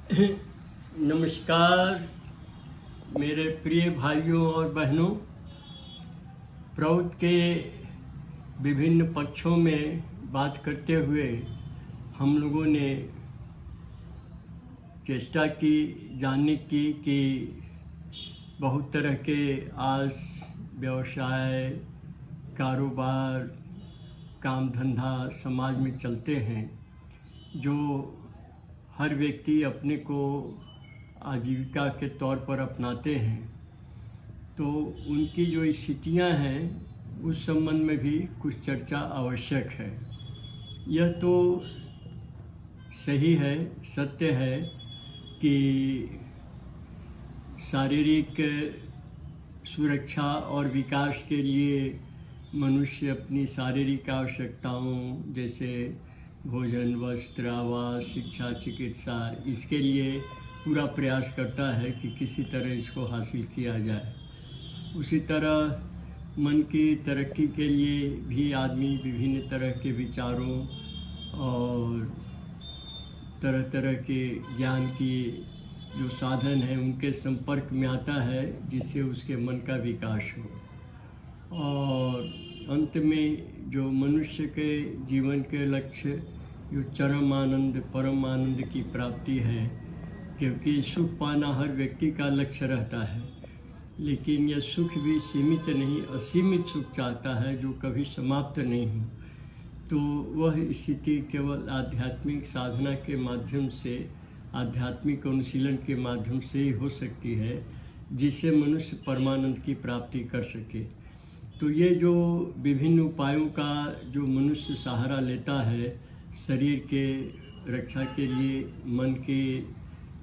नमस्कार मेरे प्रिय भाइयों और बहनों। प्रौद्ध के विभिन्न पक्षों में बात करते हुए हम लोगों ने चेष्टा की जानने की कि बहुत तरह के आस, व्यवसाय, कारोबार, काम धंधा समाज में चलते हैं जो हर व्यक्ति अपने को आजीविका के तौर पर अपनाते हैं। तो उनकी जो स्थितियां हैं उस संबंध में भी कुछ चर्चा आवश्यक है। यह तो सही है, सत्य है कि शारीरिक सुरक्षा और विकास के लिए मनुष्य अपनी शारीरिक आवश्यकताओं जैसे भोजन, वस्त्र, आवास, शिक्षा, चिकित्सा, इसके लिए पूरा प्रयास करता है कि किसी तरह इसको हासिल किया जाए। उसी तरह मन की तरक्की के लिए भी आदमी विभिन्न तरह के विचारों और तरह तरह के ज्ञान की जो साधन हैं उनके संपर्क में आता है जिससे उसके मन का विकास हो। और अंत में जो मनुष्य के जीवन के लक्ष्य जो चरम आनंद, परम आनंद की प्राप्ति है, क्योंकि सुख पाना हर व्यक्ति का लक्ष्य रहता है, लेकिन यह सुख भी सीमित नहीं, असीमित सुख चाहता है जो कभी समाप्त नहीं हो। तो वह स्थिति केवल आध्यात्मिक साधना के माध्यम से, आध्यात्मिक अनुशीलन के माध्यम से ही हो सकती है जिससे मनुष्य परमानंद की प्राप्ति कर सके। तो ये जो विभिन्न उपायों का जो मनुष्य सहारा लेता है शरीर के रक्षा के लिए, मन की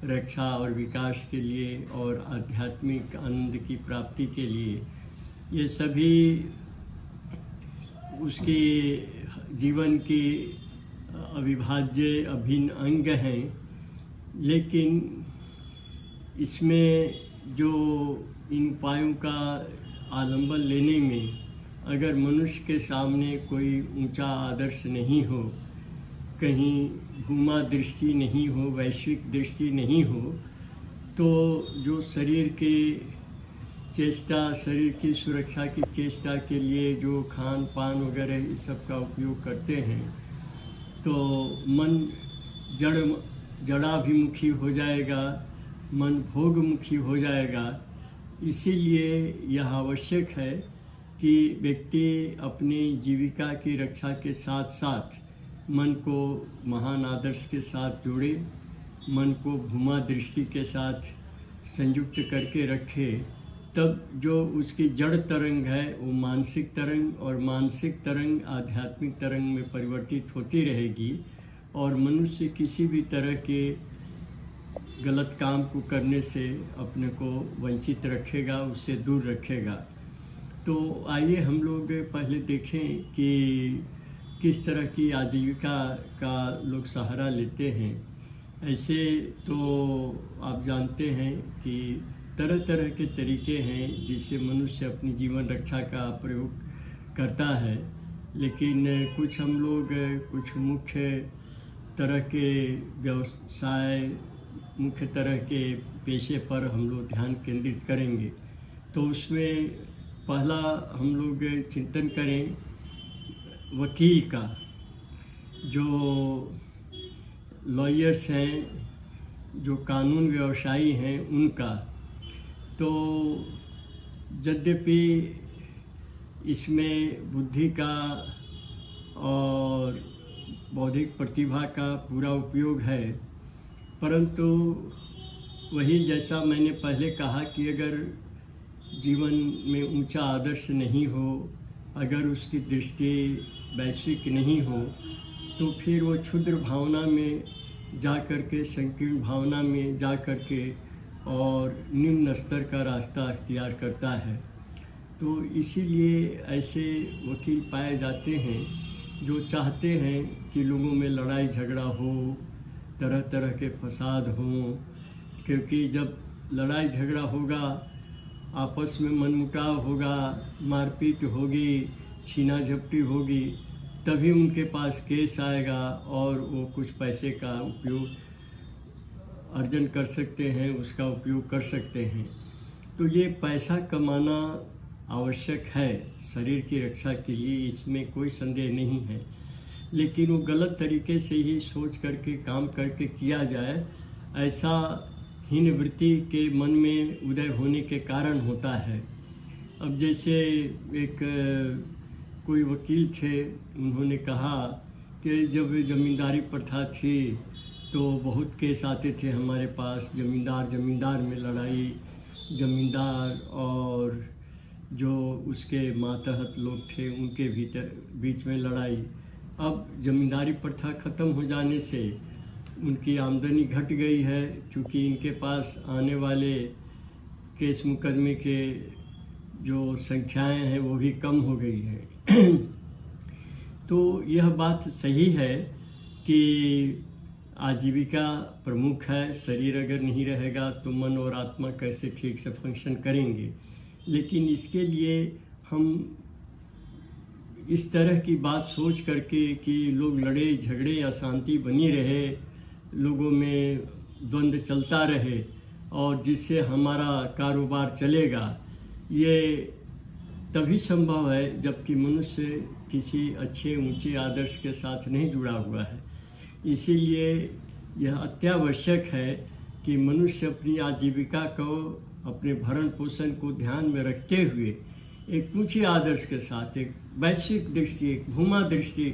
रक्षा और विकास के लिए और आध्यात्मिक आनंद की प्राप्ति के लिए, ये सभी उसके जीवन के अविभाज्य अभिन्न अंग हैं। लेकिन इसमें जो इन उपायों का आलंबन लेने में अगर मनुष्य के सामने कोई ऊंचा आदर्श नहीं हो, कहीं घुमा दृष्टि नहीं हो, वैश्विक दृष्टि नहीं हो, तो जो शरीर के चेष्टा, शरीर की सुरक्षा की चेष्टा के लिए जो खान पान वगैरह इस सब का उपयोग करते हैं, तो मन जड़ाभिमुखी हो जाएगा, मन भोगमुखी हो जाएगा। इसीलिए यह आवश्यक है कि व्यक्ति अपनी जीविका की रक्षा के साथ साथ मन को महान आदर्श के साथ जोड़े, मन को भूमा दृष्टि के साथ संयुक्त करके रखे। तब जो उसकी जड़ तरंग है वो मानसिक तरंग, और मानसिक तरंग आध्यात्मिक तरंग में परिवर्तित होती रहेगी और मनुष्य किसी भी तरह के गलत काम को करने से अपने को वंचित रखेगा, उससे दूर रखेगा। तो आइए हम लोग पहले देखें कि किस तरह की आजीविका का लोग सहारा लेते हैं। ऐसे तो आप जानते हैं कि तरह तरह के तरीके हैं जिससे मनुष्य अपनी जीवन रक्षा का प्रयोग करता है, लेकिन कुछ हम लोग कुछ मुख्य तरह के व्यवसाय, मुख्य तरह के पेशे पर हम लोग ध्यान केंद्रित करेंगे। तो उसमें पहला हम लोग चिंतन करें वकील का। जो लॉयर्स हैं, जो कानून व्यवसायी हैं, उनका तो यद्यपि इसमें बुद्धि का और बौद्धिक प्रतिभा का पूरा उपयोग है, परंतु वही जैसा मैंने पहले कहा कि अगर जीवन में ऊंचा आदर्श नहीं हो, अगर उसकी दृष्टि वैश्विक नहीं हो, तो फिर वो क्षुद्र भावना में जा कर के, संकीर्ण भावना में जा कर के और निम्न स्तर का रास्ता अख्तियार करता है। तो इसीलिए ऐसे वकील पाए जाते हैं जो चाहते हैं कि लोगों में लड़ाई झगड़ा हो, तरह तरह के फसाद हों, क्योंकि जब लड़ाई झगड़ा होगा, आपस में मनमुटाव होगा, मारपीट होगी, छीना झपटी होगी, तभी उनके पास केस आएगा और वो कुछ पैसे का उपयोग अर्जन कर सकते हैं, उसका उपयोग कर सकते हैं। तो ये पैसा कमाना आवश्यक है शरीर की रक्षा के लिए, इसमें कोई संदेह नहीं है, लेकिन वो गलत तरीके से ही सोच करके काम करके किया जाए, ऐसा हीन वृत्ति के मन में उदय होने के कारण होता है। अब जैसे एक कोई वकील थे, उन्होंने कहा कि जब जमींदारी प्रथा थी तो बहुत केस आते थे हमारे पास, जमींदार में लड़ाई, जमींदार और जो उसके मातहत लोग थे उनके बीच में लड़ाई। अब जमींदारी प्रथा ख़त्म हो जाने से उनकी आमदनी घट गई है, क्योंकि इनके पास आने वाले केस मुकदमे के जो संख्याएं हैं वो भी कम हो गई हैं। तो यह बात सही है कि आजीविका प्रमुख है, शरीर अगर नहीं रहेगा तो मन और आत्मा कैसे ठीक से फंक्शन करेंगे। लेकिन इसके लिए हम इस तरह की बात सोच करके कि लोग लड़े झगड़े, अशांति बनी रहे, लोगों में द्वंद्व चलता रहे और जिससे हमारा कारोबार चलेगा, ये तभी संभव है जबकि मनुष्य किसी अच्छे ऊंचे आदर्श के साथ नहीं जुड़ा हुआ है। इसीलिए यह अत्यावश्यक है कि मनुष्य अपनी आजीविका को, अपने भरण पोषण को ध्यान में रखते हुए एक ऊंचे आदर्श के साथ, एक वैश्विक दृष्टि, एक भूमा दृष्टि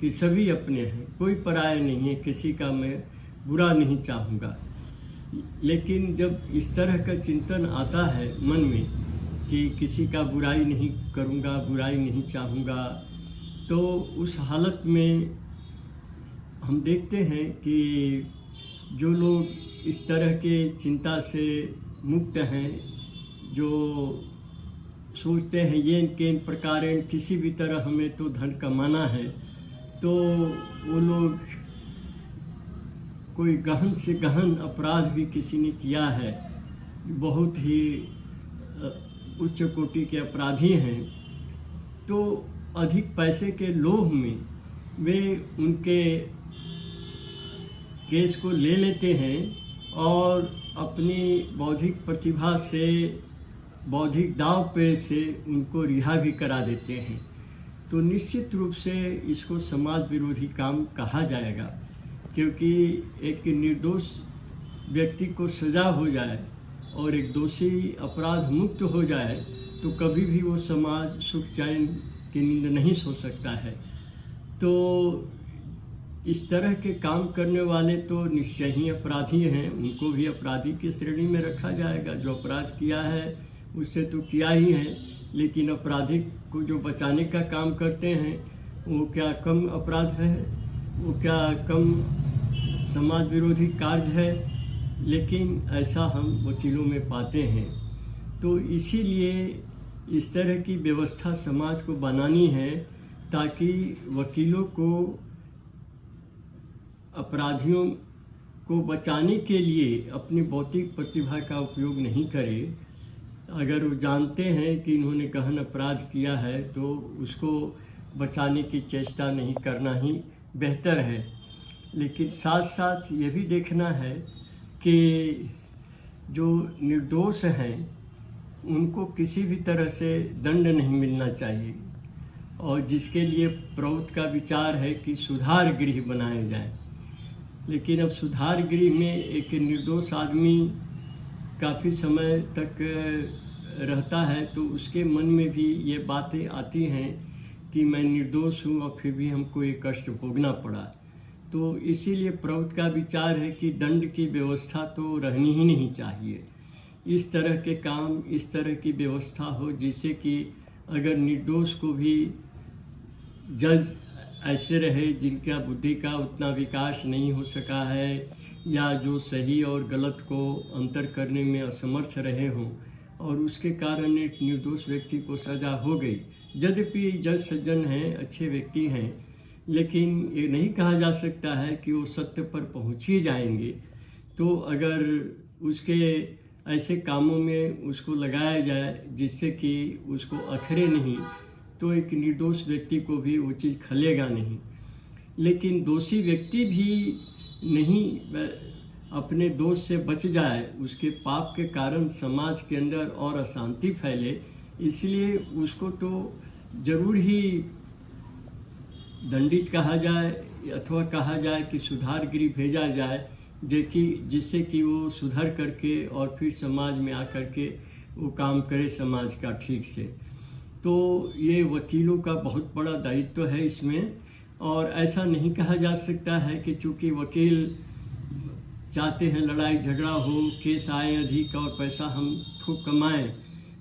कि सभी अपने हैं, कोई पराया नहीं है, किसी का मैं बुरा नहीं चाहूँगा। लेकिन जब इस तरह का चिंतन आता है मन में कि किसी का बुराई नहीं करूँगा, बुराई नहीं चाहूँगा, तो उस हालत में हम देखते हैं कि जो लोग इस तरह के चिंता से मुक्त हैं, जो सोचते हैं ये इनके इन प्रकार किसी भी तरह हमें तो धन कमाना है, तो वो लोग कोई गहन से गहन अपराध भी किसी ने किया है, बहुत ही उच्च कोटि के अपराधी हैं, तो अधिक पैसे के लोभ में वे उनके केस को ले लेते हैं और अपनी बौद्धिक प्रतिभा से, बौद्धिक दाव पेच से उनको रिहा भी करा देते हैं। तो निश्चित रूप से इसको समाज विरोधी काम कहा जाएगा, क्योंकि एक निर्दोष व्यक्ति को सजा हो जाए और एक दोषी अपराध मुक्त हो जाए तो कभी भी वो समाज सुख चैन की नींद नहीं सो सकता है। तो इस तरह के काम करने वाले तो निश्चय ही अपराधी हैं, उनको भी अपराधी की श्रेणी में रखा जाएगा। जो अपराध किया है उससे तो किया ही है, लेकिन अपराधी को जो बचाने का काम करते हैं वो क्या कम अपराध है, वो क्या कम समाज विरोधी कार्य है? लेकिन ऐसा हम वकीलों में पाते हैं। तो इसीलिए इस तरह की व्यवस्था समाज को बनानी है ताकि वकीलों को अपराधियों को बचाने के लिए अपनी बौद्धिक प्रतिभा का उपयोग नहीं करे। अगर वो जानते हैं कि इन्होंने गहन अपराध किया है तो उसको बचाने की चेष्टा नहीं करना ही बेहतर है। लेकिन साथ साथ ये भी देखना है कि जो निर्दोष हैं उनको किसी भी तरह से दंड नहीं मिलना चाहिए, और जिसके लिए प्रभुत्व का विचार है कि सुधार गृह बनाए जाएं। लेकिन अब सुधार गृह में एक निर्दोष आदमी काफ़ी समय तक रहता है तो उसके मन में भी ये बातें आती हैं कि मैं निर्दोष हूँ और फिर भी हमको ये कष्ट भोगना पड़ा। तो इसीलिए प्रभुत्व का विचार है कि दंड की व्यवस्था तो रहनी ही नहीं चाहिए। इस तरह के काम, इस तरह की व्यवस्था हो जिससे कि अगर निर्दोष को भी जज ऐसे रहे जिनका बुद्धि का उतना विकास नहीं हो सका है या जो सही और गलत को अंतर करने में असमर्थ रहे हों और उसके कारण एक निर्दोष व्यक्ति को सज़ा हो गई। यद्यपि जज सज्जन हैं, अच्छे व्यक्ति हैं, लेकिन ये नहीं कहा जा सकता है कि वो सत्य पर पहुँच ही जाएंगे। तो अगर उसके ऐसे कामों में उसको लगाया जाए जिससे कि उसको अखरे नहीं, तो एक निर्दोष व्यक्ति को भी वो चीज़ खलेगा नहीं। लेकिन दोषी व्यक्ति भी नहीं अपने दोष से बच जाए, उसके पाप के कारण समाज के अंदर और अशांति फैले, इसलिए उसको तो जरूर ही दंडित कहा जाए अथवा कहा जाए कि सुधार गृह भेजा जाए, जिससे कि वो सुधर करके और फिर समाज में आकर के वो काम करे समाज का ठीक से। तो ये वकीलों का बहुत बड़ा दायित्व है इसमें। और ऐसा नहीं कहा जा सकता है कि चूंकि वकील चाहते हैं लड़ाई झगड़ा हो, केस आए अधिक और पैसा हम खूब कमाएं,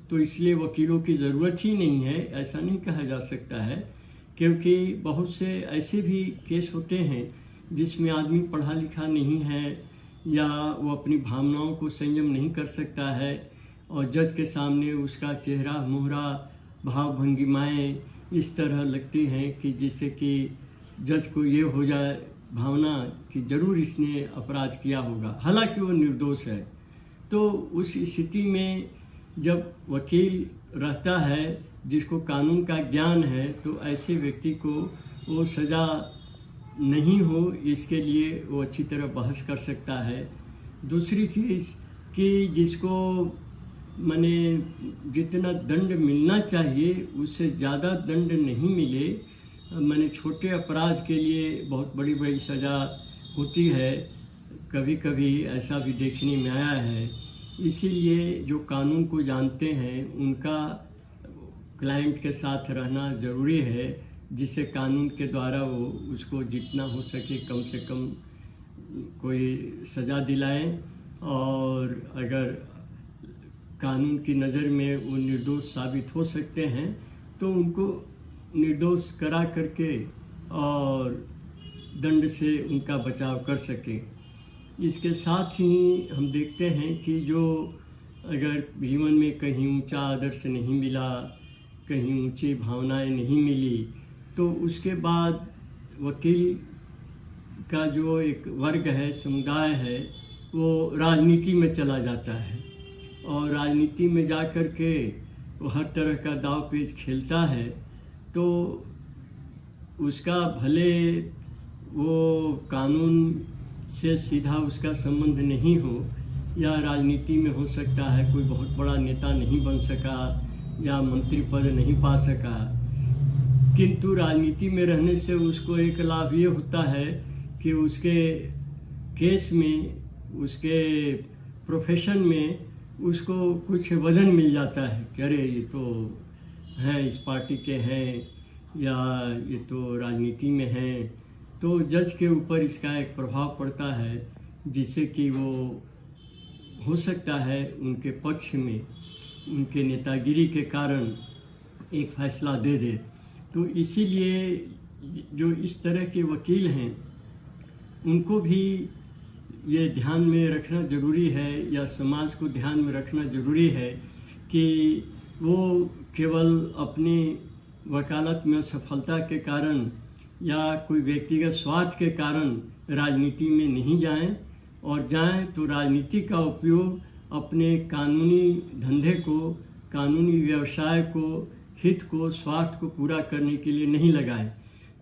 तो इसलिए वकीलों की ज़रूरत ही नहीं है, ऐसा नहीं कहा जा सकता है। क्योंकि बहुत से ऐसे भी केस होते हैं जिसमें आदमी पढ़ा लिखा नहीं है या वो अपनी भावनाओं को संयम नहीं कर सकता है और जज के सामने उसका चेहरा मोहरा भाव भंगिमाएँ इस तरह लगती हैं कि जिससे कि जज को ये हो जाए भावना कि जरूर इसने अपराध किया होगा, हालांकि वो निर्दोष है। तो उस स्थिति में जब वकील रहता है जिसको कानून का ज्ञान है, तो ऐसे व्यक्ति को वो सज़ा नहीं हो इसके लिए वो अच्छी तरह बहस कर सकता है। दूसरी चीज़ कि जिसको माने जितना दंड मिलना चाहिए उससे ज़्यादा दंड नहीं मिले, माने छोटे अपराध के लिए बहुत बड़ी बड़ी सज़ा होती है, कभी कभी ऐसा भी देखने में आया है। इसीलिए जो कानून को जानते हैं उनका क्लाइंट के साथ रहना ज़रूरी है, जिससे कानून के द्वारा वो उसको जितना हो सके कम से कम कोई सज़ा दिलाएं। और अगर कानून की नज़र में वो निर्दोष साबित हो सकते हैं तो उनको निर्दोष करा करके और दंड से उनका बचाव कर सके। इसके साथ ही हम देखते हैं कि जो अगर जीवन में कहीं ऊंचा आदर्श नहीं मिला, कहीं ऊंची भावनाएं नहीं मिली, तो उसके बाद वकील का जो एक वर्ग है, समुदाय है, वो राजनीति में चला जाता है और राजनीति में जा कर के वो हर तरह का दाव पेच खेलता है। तो उसका भले वो कानून से सीधा उसका संबंध नहीं हो या राजनीति में हो सकता है कोई बहुत बड़ा नेता नहीं बन सका या मंत्री पद नहीं पा सका, किंतु राजनीति में रहने से उसको एक लाभ ये होता है कि उसके केस में, उसके प्रोफेशन में उसको कुछ वजन मिल जाता है कि अरे ये तो हैं इस पार्टी के हैं या ये तो राजनीति में हैं। तो जज के ऊपर इसका एक प्रभाव पड़ता है जिससे कि वो हो सकता है उनके पक्ष में उनके नेतागिरी के कारण एक फैसला दे दे। तो इसीलिए जो इस तरह के वकील हैं उनको भी ये ध्यान में रखना ज़रूरी है या समाज को ध्यान में रखना ज़रूरी है कि वो केवल अपनी वकालत में सफलता के कारण या कोई व्यक्तिगत स्वार्थ के कारण राजनीति में नहीं जाएं, और जाएं तो राजनीति का उपयोग अपने कानूनी धंधे को, कानूनी व्यवसाय को, हित को, स्वार्थ को पूरा करने के लिए नहीं लगाएं।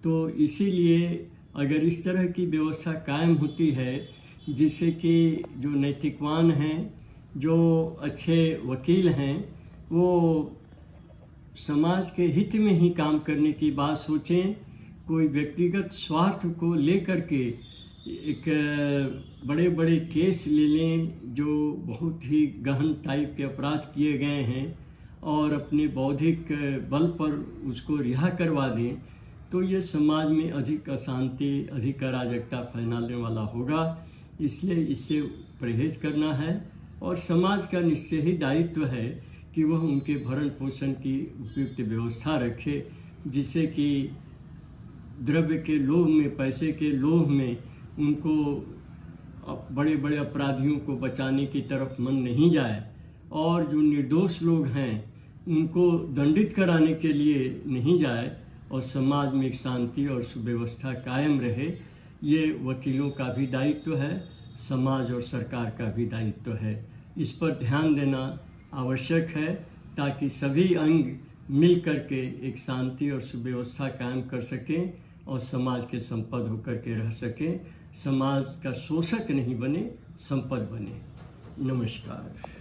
तो इसीलिए अगर इस तरह की व्यवस्था कायम होती है जिससे कि जो नैतिकवान हैं, जो अच्छे वकील हैं, वो समाज के हित में ही काम करने की बात सोचें, कोई व्यक्तिगत स्वार्थ को लेकर के एक बड़े बड़े केस ले लें जो बहुत ही गहन टाइप के अपराध किए गए हैं और अपने बौद्धिक बल पर उसको रिहा करवा दें, तो ये समाज में अधिक अशांति, अधिक अराजकता फैलाने वाला होगा। इसलिए इससे परहेज करना है और समाज का निश्चय ही दायित्व है कि वह उनके भरण पोषण की उपयुक्त व्यवस्था रखे, जिससे कि द्रव्य के लोभ में, पैसे के लोभ में उनको बड़े बड़े अपराधियों को बचाने की तरफ मन नहीं जाए और जो निर्दोष लोग हैं उनको दंडित कराने के लिए नहीं जाए और समाज में एक शांति और सुव्यवस्था कायम रहे। ये वकीलों का भी दायित्व है, समाज और सरकार का भी दायित्व है। इस पर ध्यान देना आवश्यक है ताकि सभी अंग मिल कर के एक शांति और सुव्यवस्था कायम कर सकें और समाज के संपन्न होकर के रह सकें। समाज का शोषक नहीं बने, संपद बने। नमस्कार।